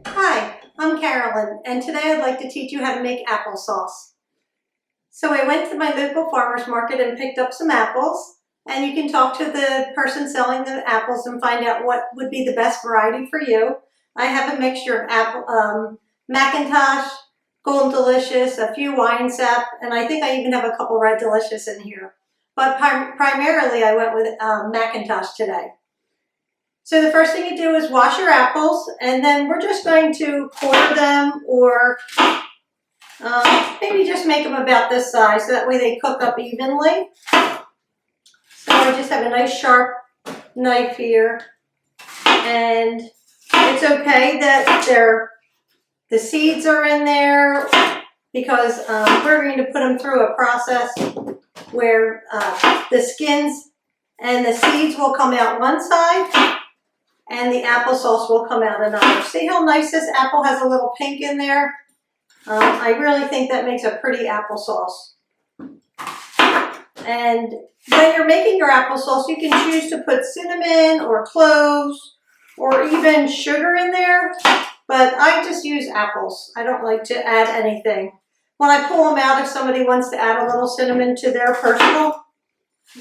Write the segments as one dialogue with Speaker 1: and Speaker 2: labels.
Speaker 1: Hi, I'm Carolyn, and today I'd like to teach you how to make applesauce. So I went to my local farmer's market and picked up some apples, and you can talk to the person selling the apples and find out what would be the best variety for you. I have a mixture of apple, McIntosh, Golden Delicious, a few wine sap, and I think I even have a couple Red Delicious in here. But primarily I went with McIntosh today. So the first thing you do is wash your apples, and then we're just going to quarter them, or maybe just make them about this size so that way they cook up evenly. So I just have a nice sharp knife here, and it's okay that the seeds are in there because we're going to put them through a process where the skins and the seeds will come out one side and the applesauce will come out another. See how nice this apple has a little pink in there? I really think that makes a pretty applesauce. And when you're making your applesauce, you can choose to put cinnamon or cloves or even sugar in there, but I just use apples. I don't like to add anything. When I pull them out, if somebody wants to add a little cinnamon to their personal,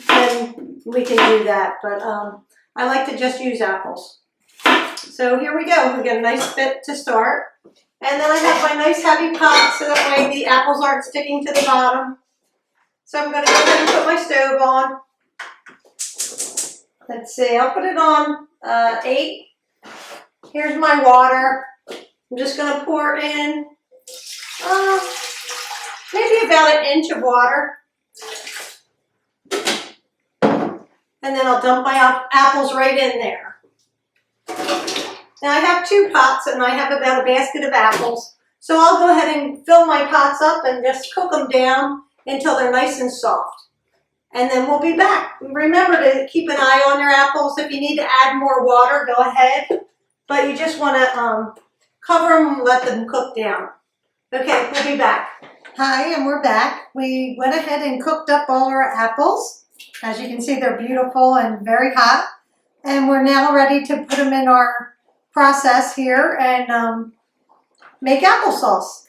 Speaker 1: then we can do that, but I like to just use apples. So here we go. We get a nice bit to start. And then I have my nice heavy pot so that way the apples aren't sticking to the bottom. So I'm going to go ahead and put my stove on. Let's see, I'll put it on 8. Here's my water. I'm just going to pour in maybe about 1 inch of water. And then I'll dump my apples right in there. Now I have 2 pots and I have about a basket of apples. So I'll go ahead and fill my pots up and just cook them down until they're nice and soft. And then we'll be back. Remember to keep an eye on your apples. If you need to add more water, go ahead. But you just want to cover them and let them cook down. Okay, we'll be back. Hi, and we're back. We went ahead and cooked up all our apples. As you can see, they're beautiful and very hot. And we're now ready to put them in our process here and make applesauce.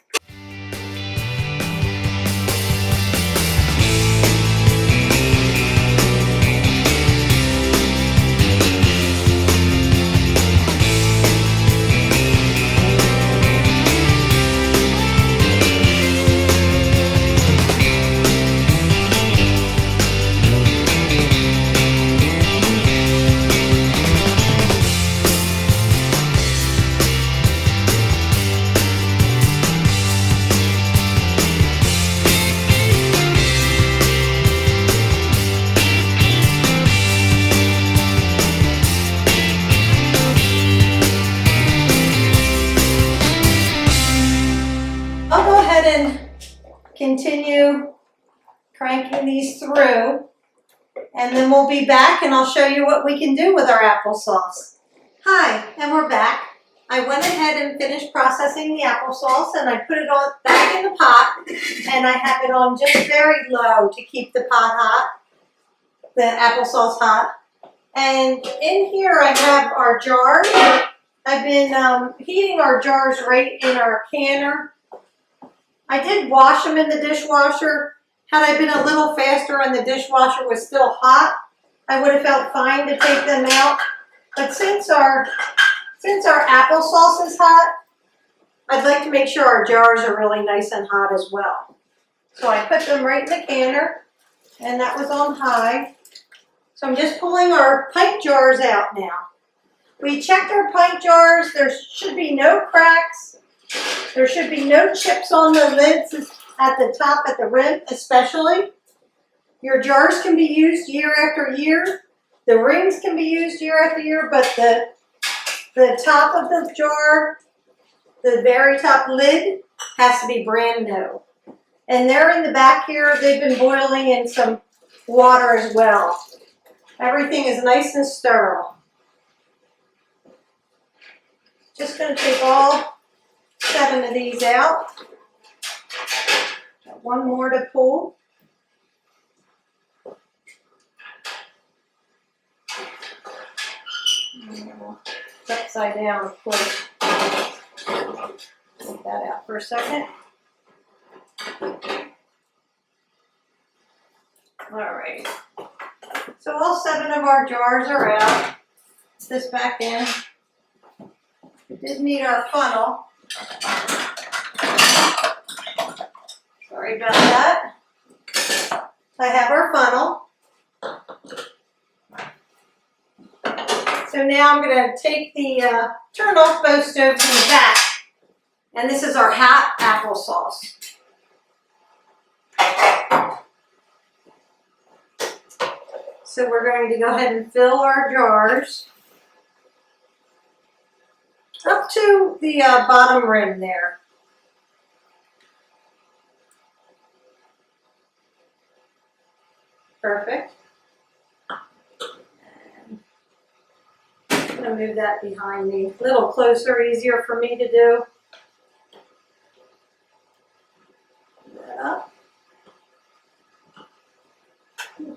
Speaker 1: And continue cranking these through, and then we'll be back and I'll show you what we can do with our applesauce. Hi, and we're back. I went ahead and finished processing the applesauce and I put it on back in the pot, and I have it on just very low to keep the pot hot, the applesauce hot. And in here I have our jars. I've been heating our jars right in our canner. I did wash them in the dishwasher. Had I been a little faster and the dishwasher was still hot, I would have felt fine to take them out. But since our applesauce is hot, I'd like to make sure our jars are really nice and hot as well. So I put them right in the canner, and that was on high. So I'm just pulling our pint jars out now. We checked our pint jars. There should be no cracks. There should be no chips on the lids at the top, at the rim especially. Your jars can be used year after year. The rings can be used year after year, but the top of the jar, the very top lid, has to be brand new. And they're in the back here. They've been boiling in some water as well. Everything is nice and sterile. Just going to take all 7 of these out. Got 1 more to pull. It's upside down, of course. Take that out for a second. All right. So all 7 of our jars are out. Put this back in. We did need our funnel. Sorry about that. I have our funnel. So now I'm going to take the, turn off both stoves in the back. And this is our hot applesauce. So we're going to go ahead and fill our jars up to the bottom rim there. Perfect. And I'm going to move that behind me. A little closer, easier for me to do. Put that up.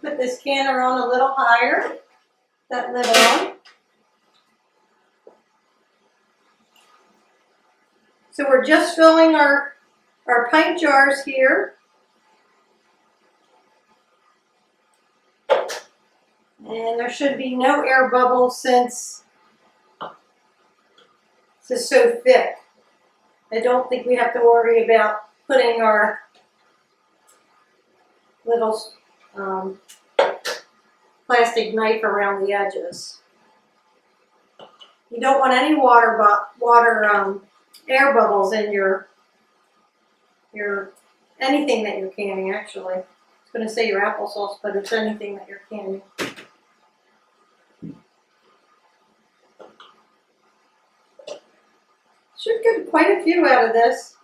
Speaker 1: Put this canner on a little higher. That lid on. So we're just filling our pint jars here. And there should be no air bubbles since this is so thick. I don't think we have to worry about putting our little plastic knife around the edges. You don't want any air bubbles in your anything that you're canning. Actually, I was going to say your applesauce, but it's anything that you're canning. Should get quite a few out of this.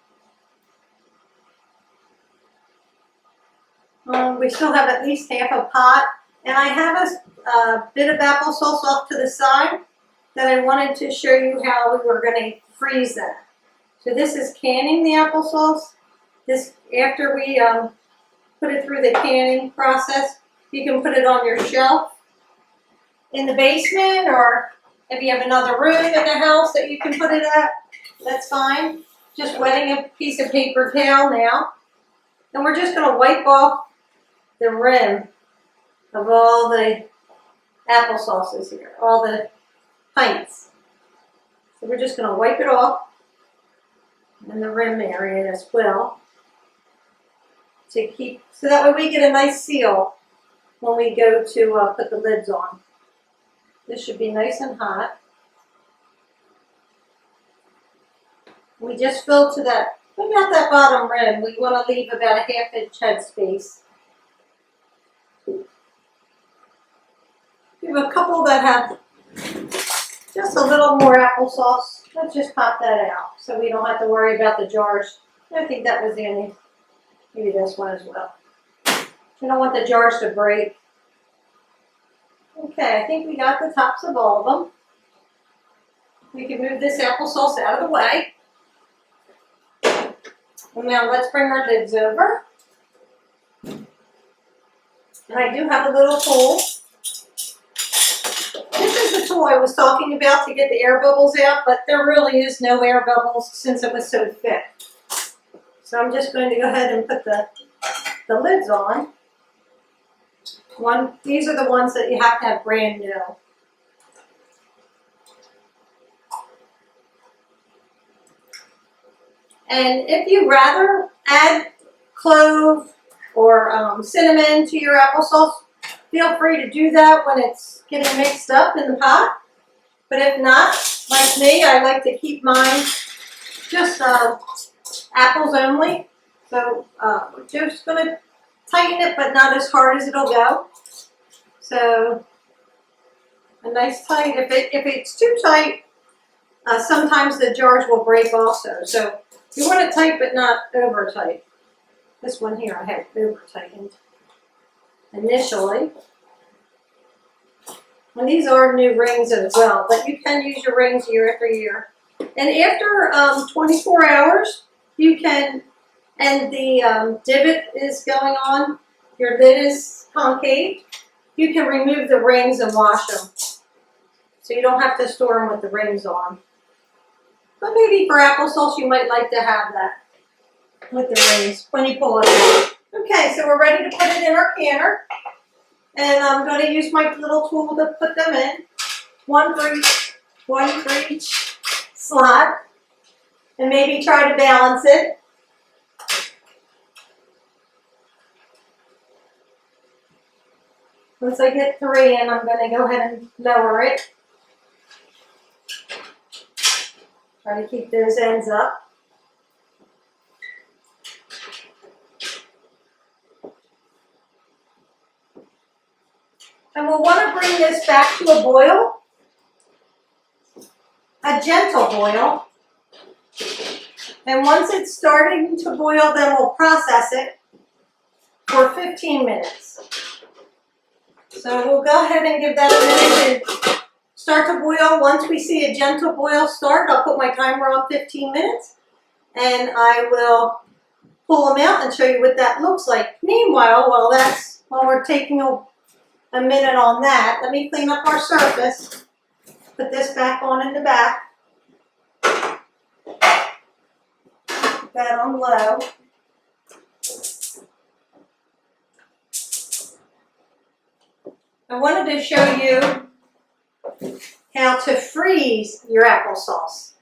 Speaker 1: We still have at least half a pot, and I have a bit of applesauce off to the side that I wanted to show you how we were going to freeze that. So this is canning the applesauce. This, after we put it through the canning process, you can put it on your shelf in the basement, or if you have another room in the house that you can put it at, that's fine. Just wetting a piece of paper towel now. And we're just going to wipe off the rim of all the applesauces here, all the pints. So we're just going to wipe it off, and the rim area as well, so that way we get a nice seal when we go to put the lids on. This should be nice and hot. We just fill to that, about that bottom rim. We want to leave about a ½ inch head space. We have a couple that have just a little more applesauce. Let's just pop that out so we don't have to worry about the jars. I think that was the only, maybe this one as well. You don't want the jars to break. Okay, I think we got the tops of all of them. We can move this applesauce out of the way. And now let's bring our lids over. And I do have a little tool. This is the tool I was talking about to get the air bubbles out, but there really is no air bubbles since it was so thick. So I'm just going to go ahead and put the lids on. These are the ones that you have to have brand new. And if you rather add clove or cinnamon to your applesauce, feel free to do that when it's getting mixed up in the pot. But if not, like me, I like to keep mine just apples only. So we're just going to tighten it, but not as hard as it'll go. So a nice tight. If it's too tight, sometimes the jars will break also. So you want it tight, but not over tight. This one here I have over tightened initially. And these are new rings as well, but you can use your rings year after year. And after 24 hours, you can, and the divot is going on, your lid is concave, you can remove the rings and wash them. so you don't have to store them with the rings on. But maybe for applesauce you might like to have that with the rings when you pull it out. Okay, so we're ready to put it in our canner. And I'm going to use my little tool to put them in. One for each slot. And maybe try to balance it. Once I get 3 in, I'm going to go ahead and lower it. Try to keep those ends up. And we'll want to bring this back to a boil, a gentle boil. And once it's starting to boil, then we'll process it for 15 minutes. So we'll go ahead and give that a minute to start to boil. Once we see a gentle boil start, I'll put my timer on 15 minutes and I will pull them out and show you what that looks like. Meanwhile, while we're taking a minute on that, let me clean up our surface. Put this back on in the back. Put that on low. I wanted to show you how to freeze your applesauce.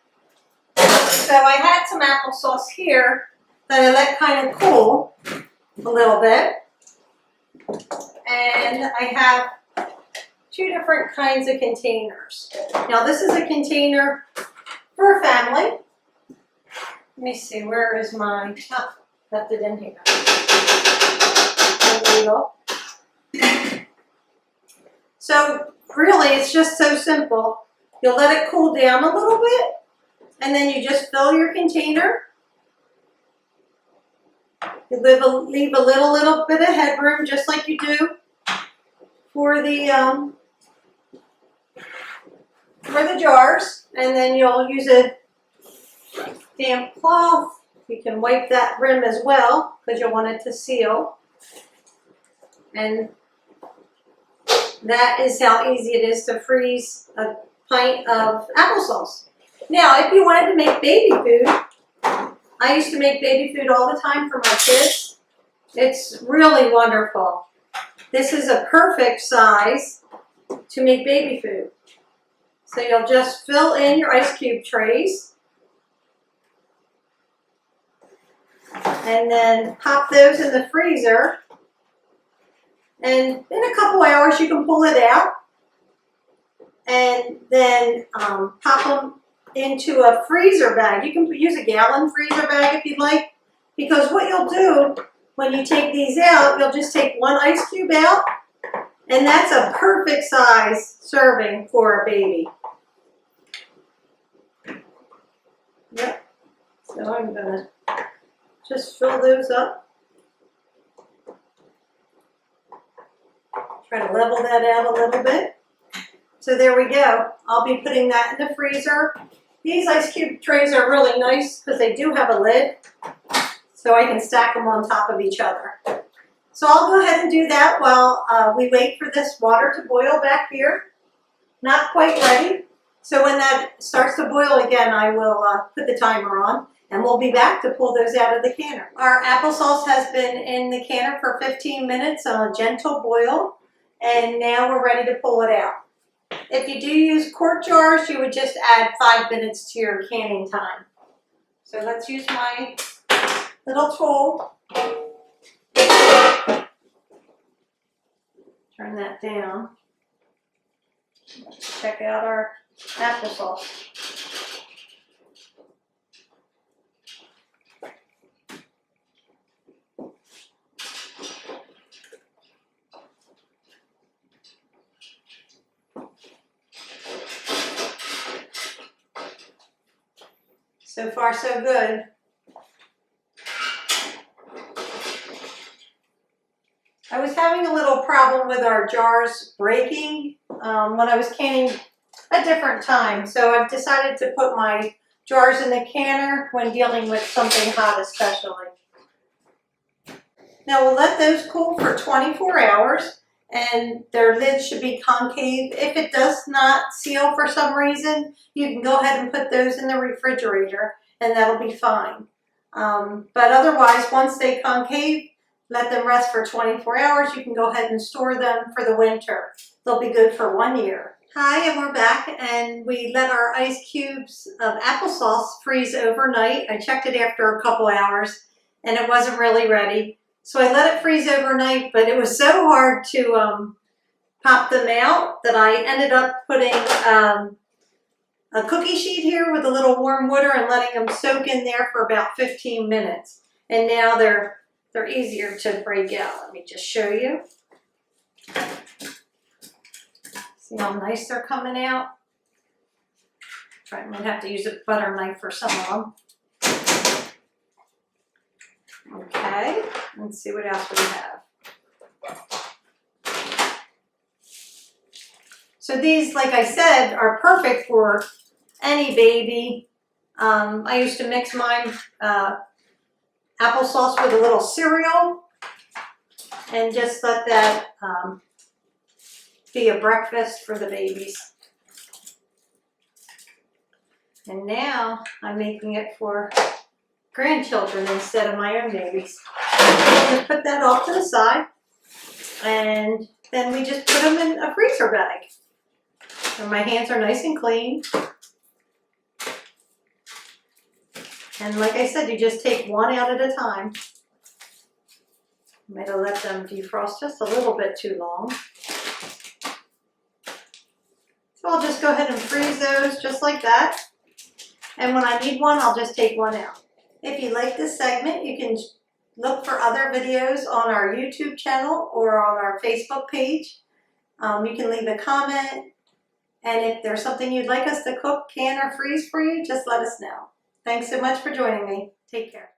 Speaker 1: So I had some applesauce here that I let kind of cool a little bit. And I have 2 different kinds of containers. Now this is a container for a family. Let me see, where is my, oh, left it in here. There we go. So really it's just so simple. You'll let it cool down a little bit and then you just fill your container. You leave a little bit of headroom just like you do for the jars, and then you'll use a damp cloth. You can wipe that rim as well because you'll want it to seal. And that is how easy it is to freeze a pint of applesauce. Now, if you wanted to make baby food, I used to make baby food all the time for my kids. It's really wonderful. This is a perfect size to make baby food. So you'll just fill in your ice cube trays and then pop those in the freezer. And in a couple hours you can pull it out and then pop them into a freezer bag. You can use a gallon freezer bag if you'd like, because what you'll do when you take these out, you'll just take 1 ice cube out, and that's a perfect size serving for a baby. Yep, so I'm gonna just fill those up. Try to level that out a little bit. So there we go. I'll be putting that in the freezer. These ice cube trays are really nice because they do have a lid, so I can stack them on top of each other. So I'll go ahead and do that while we wait for this water to boil back here. Not quite ready. So when that starts to boil again, I will put the timer on and we'll be back to pull those out of the canner. Our applesauce has been in the canner for 15 minutes on a gentle boil, and now we're ready to pull it out. If you do use quart jars, you would just add 5 minutes to your canning time. So let's use my little tool. Turn that down. Let's check out our applesauce. So far, so good. I was having a little problem with our jars breaking when I was canning a different time. So I've decided to put my jars in the canner when dealing with something hot especially. Now we'll let those cool for 24 hours and their lid should be concave. If it does not seal for some reason, you can go ahead and put those in the refrigerator and that'll be fine. But otherwise, once they concave, let them rest for 24 hours. You can go ahead and store them for the winter. They'll be good for 1 year. Hi, and we're back, and we let our ice cubes of applesauce freeze overnight. I checked it after a couple hours and it wasn't really ready. So I let it freeze overnight, but it was so hard to pop them out that I ended up putting a cookie sheet here with a little warm water and letting them soak in there for about 15 minutes. And now they're easier to break out. Let me just show you. See how nice they're coming out? I'm gonna have to use a butter knife for some of them. Okay, let's see what else we have. So these, like I said, are perfect for any baby. I used to mix mine applesauce with a little cereal and just let that be a breakfast for the babies. And now I'm making it for grandchildren instead of my own babies. Just put that off to the side, and then we just put them in a freezer bag. And my hands are nice and clean. And like I said, you just take one out at a time. I'm going to let them defrost just a little bit too long. So I'll just go ahead and freeze those just like that. And when I need one, I'll just take one out. If you like this segment, you can look for other videos on our YouTube channel or on our Facebook page. You can leave a comment. And if there's something you'd like us to cook, can, or freeze for you, just let us know. Thanks so much for joining me. Take care.